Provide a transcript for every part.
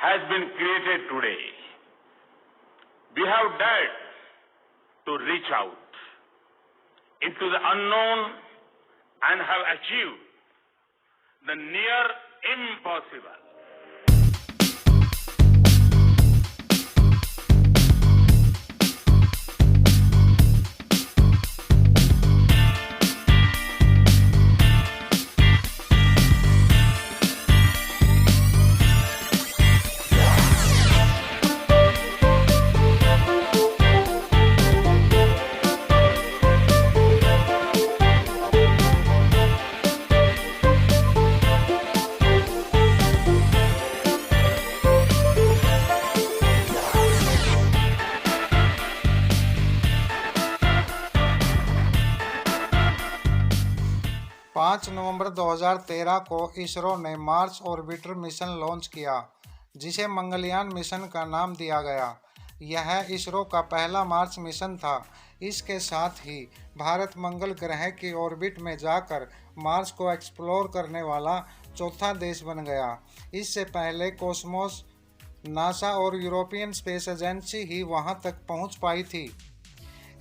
has been created today. We have dared to reach out into the unknown and have achieved the near impossible. पाँच नवंबर 2013 को इसरो ने Mars orbiter mission launch किया, जिसे Mangalyaan mission का नाम दिया गया। यह इसरो का पहला मार्स मिशन था। इसके साथ ही भारत मंगल ग्रह की ऑर्बिट में जाकर मार्स को एक्सप्लोर करने वाला चौथा देश बन गया। इससे पहले कॉस्मोस, नासा और यूरोपियन स्पेस एजेंसी ही वहां तक पहुंच पाई थी।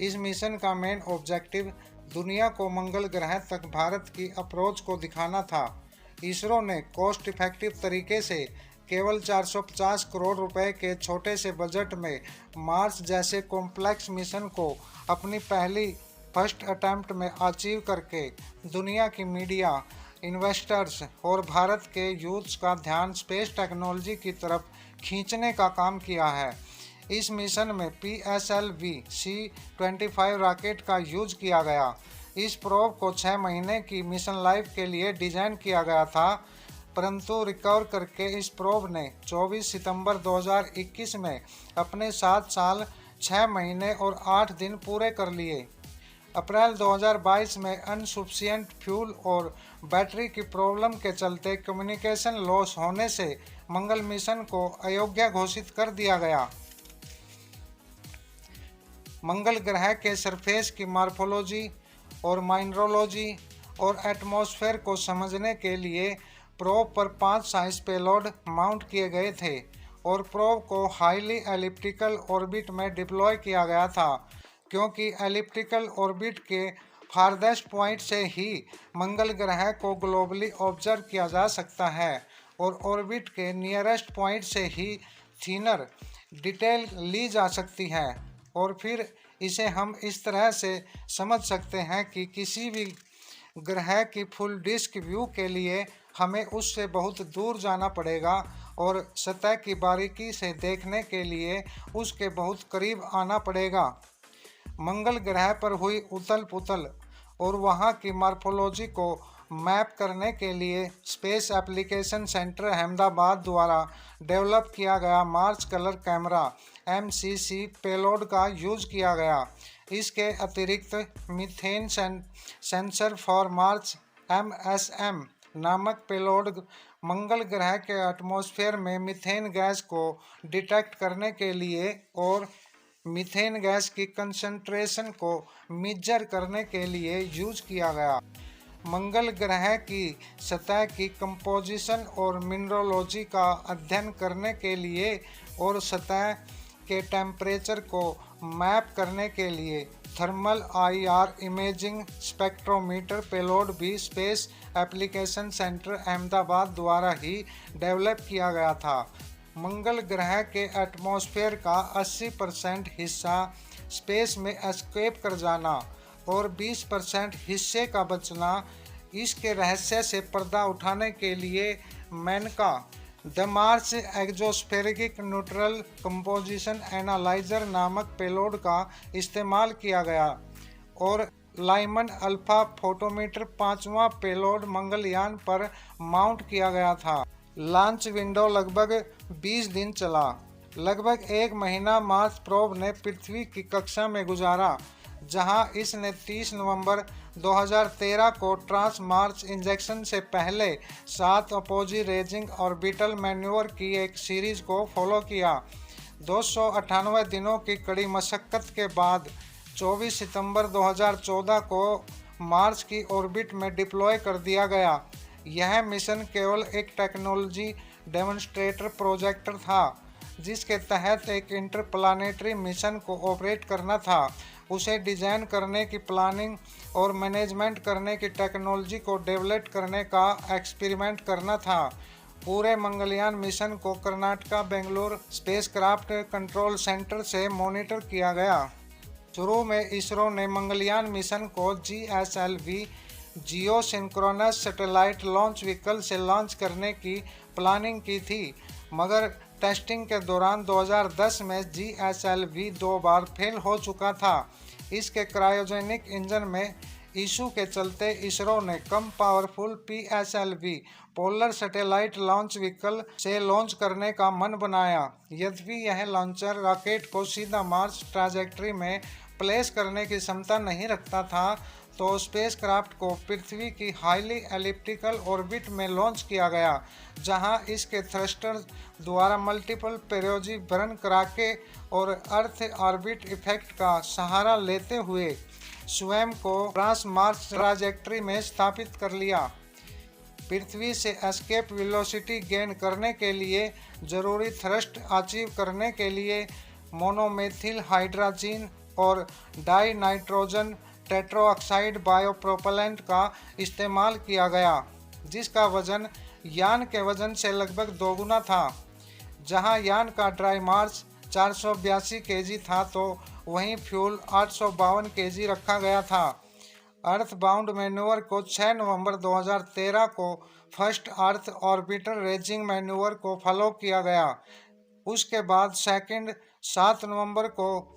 इस मिशन का मेन ऑब्जेक्टिव दुनिया को मंगल ग्रह तक भारत की अप्रोच को दिखाना था। इसरो ने कॉस्ट इफेक्टिव तरीके से केवल 450 करोड़ रुपए के छोटे से बजट में मार्स जैसे कॉम्प्लेक्स मिशन को अपनी पहली फर्स्ट अटेम्प्ट में अचीव करके दुनिया की मीडिया, इन्वेस्टर्स और भारत के यूथ्स का ध्यान स्पेस टेक्नोलॉजी की तरफ खींचने का काम किया है। इस मिशन में PSLV C-25 रॉकेट का यूज किया गया। इस प्रोब को 6 महीने की मिशन लाइफ के लिए डिज़ाइन किया गया था, परंतु रिकवर करके इस प्रोब ने 24 सितंबर 2021 में अपने 7 साल 6 महीने और 8 दिन पूरे कर लिए। अप्रैल 2022 में अनसफिशिएंट फ्यूल और बैटरी की प्रॉब्लम के चलते कम्युनिकेशन लॉस होने से मंगल मिशन को अयोग्य घोषित कर दिया गया। मंगल ग्रह के सरफेस की मॉर्फोलॉजी और माइनरोलॉजी और एटमॉस्फेयर को समझने के लिए प्रोब पर 5 साइंस पेलोड माउंट किए गए थे और प्रोब को हाईली एलिप्टिकल ऑर्बिट में डिप्लॉय किया गया था, क्योंकि एलिप्टिकल ऑर्बिट के फारदेस्ट पॉइंट से ही मंगल ग्रह को ग्लोबली ऑब्जर्व किया जा सकता है और ऑर्बिट के नियरेस्ट पॉइंट से ही थिनर डिटेल ली जा सकती है। और फिर इसे हम इस तरह से समझ सकते हैं कि किसी भी ग्रह की फुल डिस्क व्यू के लिए हमें उससे बहुत दूर जाना पड़ेगा और सतह की बारीकी से देखने के लिए उसके बहुत करीब आना पड़ेगा। मंगल ग्रह पर हुई उथल पुथल और वहाँ की मॉर्फोलॉजी को मैप करने के लिए स्पेस एप्लीकेशन सेंटर अहमदाबाद द्वारा डेवलप किया गया Mars colour camera MCC payload का यूज किया गया। इसके अतिरिक्त methane sensor for Mars MSM नामक पेलोड मंगल ग्रह के एटमॉस्फेयर में मीथेन गैस को डिटेक्ट करने के लिए और मीथेन गैस की कंसंट्रेशन को मेजर करने के लिए यूज किया गया। मंगल ग्रह की सतह की कंपोजिशन और मिनरोलॉजी का अध्ययन करने के लिए और सतह के टेम्परेचर को मैप करने के लिए thermal IR imaging spectrometer payload भी स्पेस एप्लीकेशन सेंटर अहमदाबाद द्वारा ही डेवलप किया गया था। मंगल ग्रह के एटमॉस्फेयर का 80% हिस्सा स्पेस में एस्केप कर जाना और 20% हिस्से का बचना, इसके रहस्य से पर्दा उठाने के लिए MENCA the Mars exospheric neutral composition analyser नामक पेलोड का इस्तेमाल किया गया और लाइमन अल्फा फोटोमीटर 5वां पेलोड मंगलयान पर माउंट किया गया था। लॉन्च विंडो लगभग 20 दिन चला। लगभग 1 महीना मार्स प्रोब ने पृथ्वी की कक्षा में गुजारा, जहां इसने 30 नवंबर 2013 को ट्रांस मार्स इंजेक्शन से पहले 7 अपोजी रेजिंग ऑर्बिटल मैन्यूवर की एक सीरीज को फॉलो किया। 298 दिनों की कड़ी मशक्कत के बाद 24 सितंबर 2014 को मार्स की ऑर्बिट में डिप्लॉय कर दिया गया। यह मिशन केवल एक टेक्नोलॉजी डेमोन्स्ट्रेटर प्रोजेक्ट था जिसके तहत एक इंटरप्लानेटरी मिशन को ऑपरेट करना था। उसे डिज़ाइन करने की, प्लानिंग और मैनेजमेंट करने की, टेक्नोलॉजी को डेवलप करने का एक्सपेरिमेंट करना था। पूरे मंगलयान मिशन को Karnataka Bengaluru spacecraft control centre से मॉनिटर किया गया। शुरू में इसरो ने मंगलयान मिशन को GSLV जियो सिंक्रोनस सैटेलाइट लॉन्च व्हीकल से लॉन्च करने की प्लानिंग की थी, मगर टेस्टिंग के दौरान 2010 में GSLV 2 बार फेल हो चुका था। इसके क्रायोजेनिक इंजन में इशू के चलते इसरो ने कम powerful PSLV polar satellite launch vehicle से लॉन्च करने का मन बनाया। यद्यपि यह लॉन्चर रॉकेट को सीधा मार्स ट्रैजेक्टरी में प्लेस करने की क्षमता नहीं रखता था, तो स्पेसक्राफ्ट को पृथ्वी की हाईली एलिप्टिकल ऑर्बिट में लॉन्च किया गया, जहां इसके थ्रस्टर द्वारा मल्टीपल पेरियोडिक बर्न कराके और अर्थ ऑर्बिट इफेक्ट का सहारा लेते हुए स्वयं को ट्रांस मार्स ट्रैजेक्टरी में स्थापित कर लिया। पृथ्वी से एस्केप वेलोसिटी गेन करने के लिए जरूरी थ्रस्ट अचीव करने के लिए मोनोमेथिल हाइड्रोजन और डाई नाइट्रोजन टेट्रोऑक्साइड बायोप्रोपेलेंट का इस्तेमाल किया गया, जिसका वजन यान के वजन से लगभग दोगुना था। जहां यान का ड्राई मास 482 kg था, तो वहीं फ्यूल 852 kg रखा गया था। अर्थ बाउंड मैन्यूवर को 6 नवंबर 2013 को फर्स्ट अर्थ ऑर्बिटर रेजिंग मैन्यूवर को फॉलो किया गया। उसके बाद सेकंड 7 नवंबर को,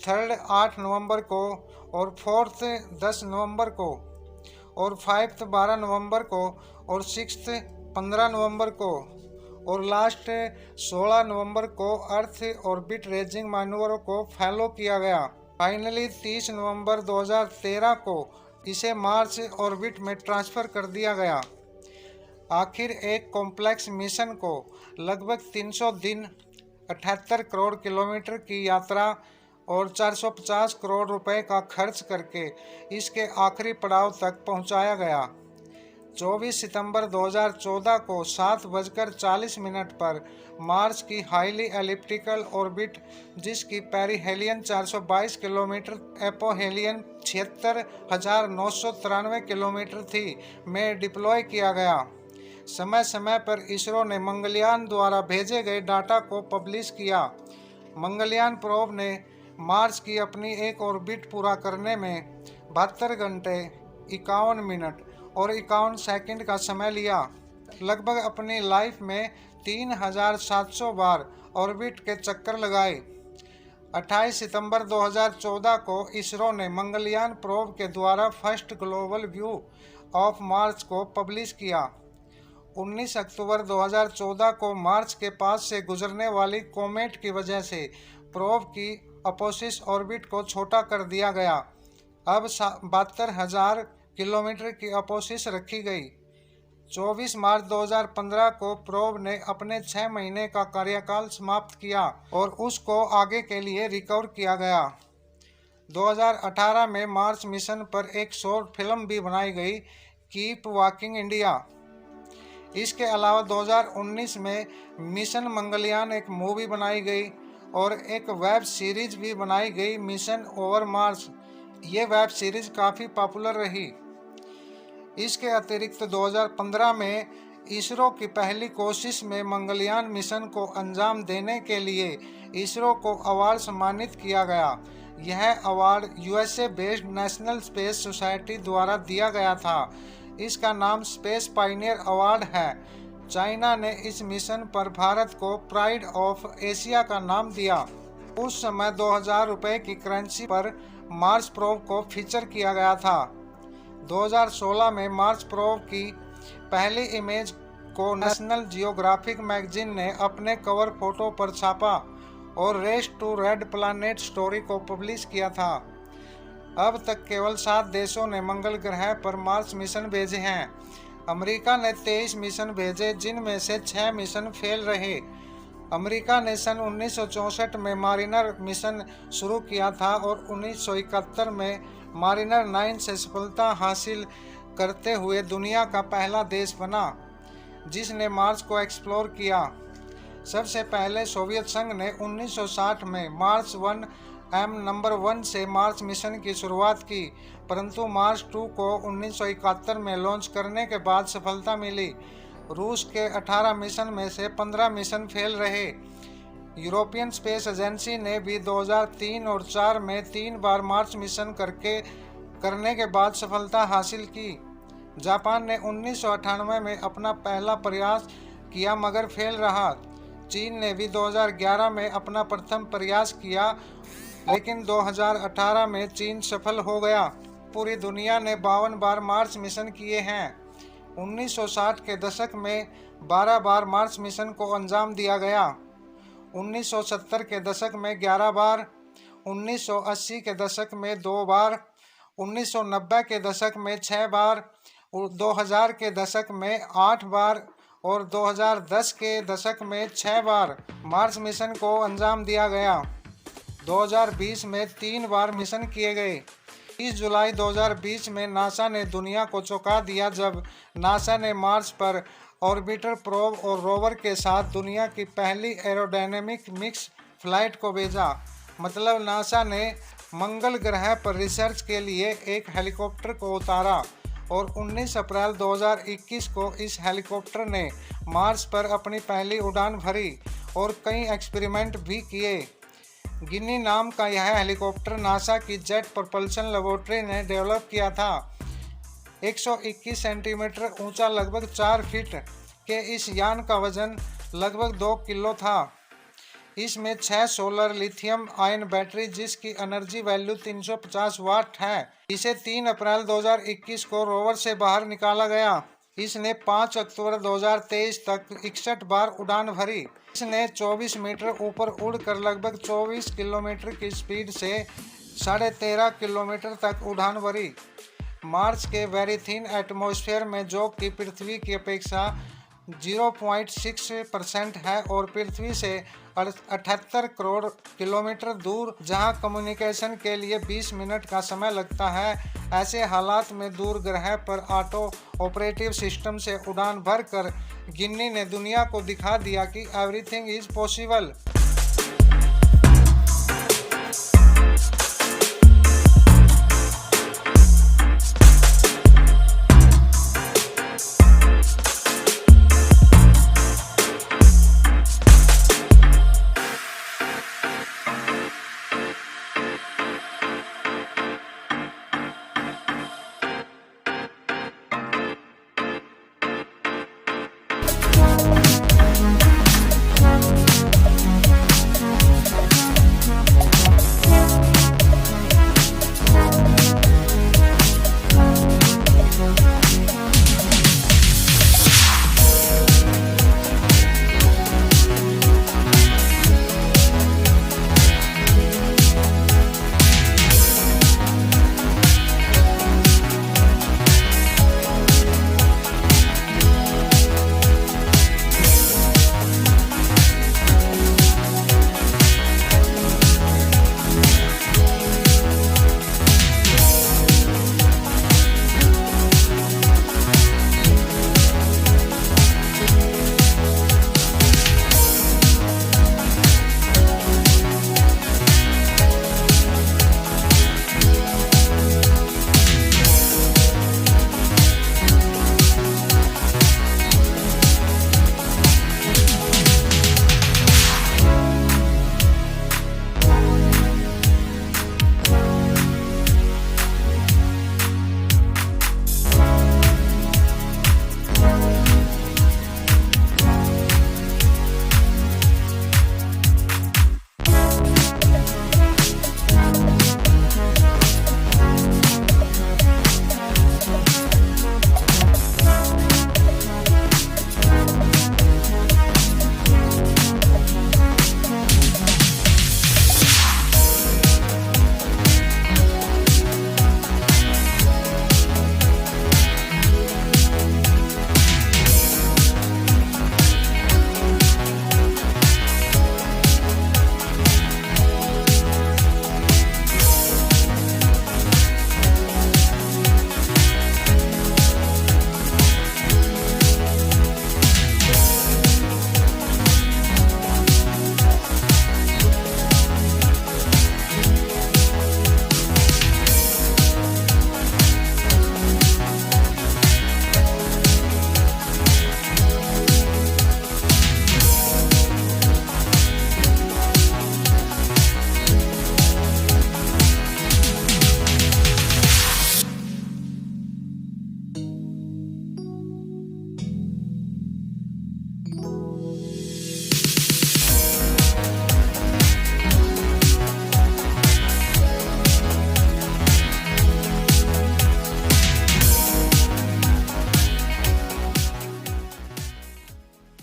थर्ड 8 नवंबर को और फोर्थ 10 नवंबर को और फाइव्थ 12 नवंबर को और सिक्स्थ 15 नवंबर को और लास्ट 16 नवंबर को अर्थ ऑर्बिट रेजिंग मैन्यूवर को फॉलो किया गया। फाइनली 30 नवंबर 2013 को इसे मार्स ऑर्बिट में ट्रांसफ़र कर दिया गया। आखिर एक कॉम्प्लेक्स मिशन को लगभग 300 दिन, 78 करोड़ किलोमीटर की यात्रा और 450 करोड़ रुपए का खर्च करके इसके आखिरी पड़ाव तक पहुंचाया गया। 24 सितंबर 2014 को 7:40 पर मार्स की हाईली एलिप्टिकल ऑर्बिट, जिसकी पेरिहेलियन 422 किलोमीटर, एपोहेलियन 76,993 किलोमीटर थी, में डिप्लॉय किया गया। समय समय पर इसरो ने मंगलयान द्वारा भेजे गए डाटा को पब्लिश किया। मंगलयान प्रोब ने मार्स की अपनी एक ऑर्बिट पूरा करने में 72 घंटे 51 मिनट और 51 सेकंड का समय लिया। लगभग अपनी लाइफ में 3700 बार ऑर्बिट के चक्कर लगाए। 28 सितंबर 2014 को इसरो ने मंगलयान प्रोब के द्वारा first global view of Mars को पब्लिश किया। 19 अक्टूबर 2014 को मार्स के पास से गुजरने वाली कोमेट की वजह से प्रोब की अपोसिस ऑर्बिट को छोटा कर दिया गया। अब 72,000 किलोमीटर की अपोसिस रखी गई। 24 मार्च 2015 को प्रोब ने अपने 6 महीने का कार्यकाल समाप्त किया और उसको आगे के लिए रिकवर किया गया। 2018 में मार्स मिशन पर एक शॉर्ट फिल्म भी बनाई गई, कीप वॉकिंग इंडिया। इसके अलावा 2019 में मिशन मंगलयान एक मूवी बनाई गई और एक वेब सीरीज भी बनाई गई, मिशन ओवर मार्स। ये वेब सीरीज काफ़ी पॉपुलर रही। इसके अतिरिक्त 2015 में इसरो की पहली कोशिश में मंगलयान मिशन को अंजाम देने के लिए इसरो को अवार्ड सम्मानित किया गया। यह award USA based national space society द्वारा दिया गया था। इसका नाम स्पेस पायनियर अवार्ड है। चाइना ने इस मिशन पर भारत को प्राइड ऑफ एशिया का नाम दिया। उस समय 2000 रुपये की करेंसी पर मार्स प्रोब को फीचर किया गया था। 2016 में मार्स प्रोब की पहली इमेज को नेशनल जियोग्राफिक मैगजीन ने अपने कवर फोटो पर छापा और race to red planet story को पब्लिश किया था। अब तक केवल 7 देशों ने मंगल ग्रह पर मार्स मिशन भेजे हैं। अमेरिका ने 23 मिशन भेजे, जिनमें से 6 मिशन फेल रहे। अमेरिका ने सन 1964 में मारिनर मिशन शुरू किया था और 1971 में मारिनर 9 से सफलता हासिल करते हुए दुनिया का पहला देश बना जिसने मार्स को एक्सप्लोर किया। सबसे पहले सोवियत संघ ने 1960 में मार्स 1 नंबर 1 से मार्स मिशन की शुरुआत की, परंतु मार्स 2 को 1971 में लॉन्च करने के बाद सफलता मिली। रूस के 18 मिशन में से 15 मिशन फेल रहे। यूरोपियन स्पेस एजेंसी ने भी 2003 और 2004 में 3 बार मार्स मिशन करने के बाद सफलता हासिल की। जापान ने 1998 में अपना पहला प्रयास किया मगर फेल रहा। चीन ने भी 2011 में अपना प्रथम प्रयास किया, लेकिन 2018 में चीन सफल हो गया। पूरी दुनिया ने 52 बार मार्स मिशन किए हैं। 1960 के दशक में 12 बार मार्स मिशन को अंजाम दिया गया, 1970 के दशक में 11 बार, 1980 के दशक में 2 बार, 1990 के दशक में 6 बार, 2000 के दशक में 8 बार और 2010 के दशक में 6 बार मार्स मिशन को अंजाम दिया गया। 2020 में 3 बार मिशन किए गए। 30 जुलाई 2020 में नासा ने दुनिया को चौंका दिया जब नासा ने मार्स पर ऑर्बिटर प्रोब और रोवर के साथ दुनिया की पहली एरोडायनेमिक मिक्स फ्लाइट को भेजा। मतलब नासा ने मंगल ग्रह पर रिसर्च के लिए एक हेलीकॉप्टर को उतारा और 19 अप्रैल 2021 को इस हेलीकॉप्टर ने मार्स पर अपनी पहली उड़ान भरी और कई एक्सपेरिमेंट भी किए। गिनी नाम का यह हेलीकॉप्टर नासा की जेट प्रपल्शन लेबोरेटरी ने डेवलप किया था। 121 सेंटीमीटर ऊंचा, लगभग 4 फीट के इस यान का वजन लगभग 2 किलो था। इसमें 6 सोलर लिथियम आयन बैटरी जिसकी एनर्जी वैल्यू 350 वाट है। इसे 3 अप्रैल 2021 को रोवर से बाहर निकाला गया। इसने 5 अक्टूबर 2023 तक 61 बार उड़ान भरी। इसने 24 मीटर ऊपर उड़कर लगभग 24 किलोमीटर की स्पीड से 13.5 किलोमीटर तक उड़ान भरी। मार्स के वेरी थिन एटमॉस्फेयर में, जो कि पृथ्वी की अपेक्षा 0.6% है और पृथ्वी से 78 करोड़ किलोमीटर दूर, जहां कम्युनिकेशन के लिए 20 मिनट का समय लगता है, ऐसे हालात में दूर ग्रह पर ऑटो ऑपरेटिव सिस्टम से उड़ान भरकर गिन्नी ने दुनिया को दिखा दिया कि एवरीथिंग इज पॉसिबल।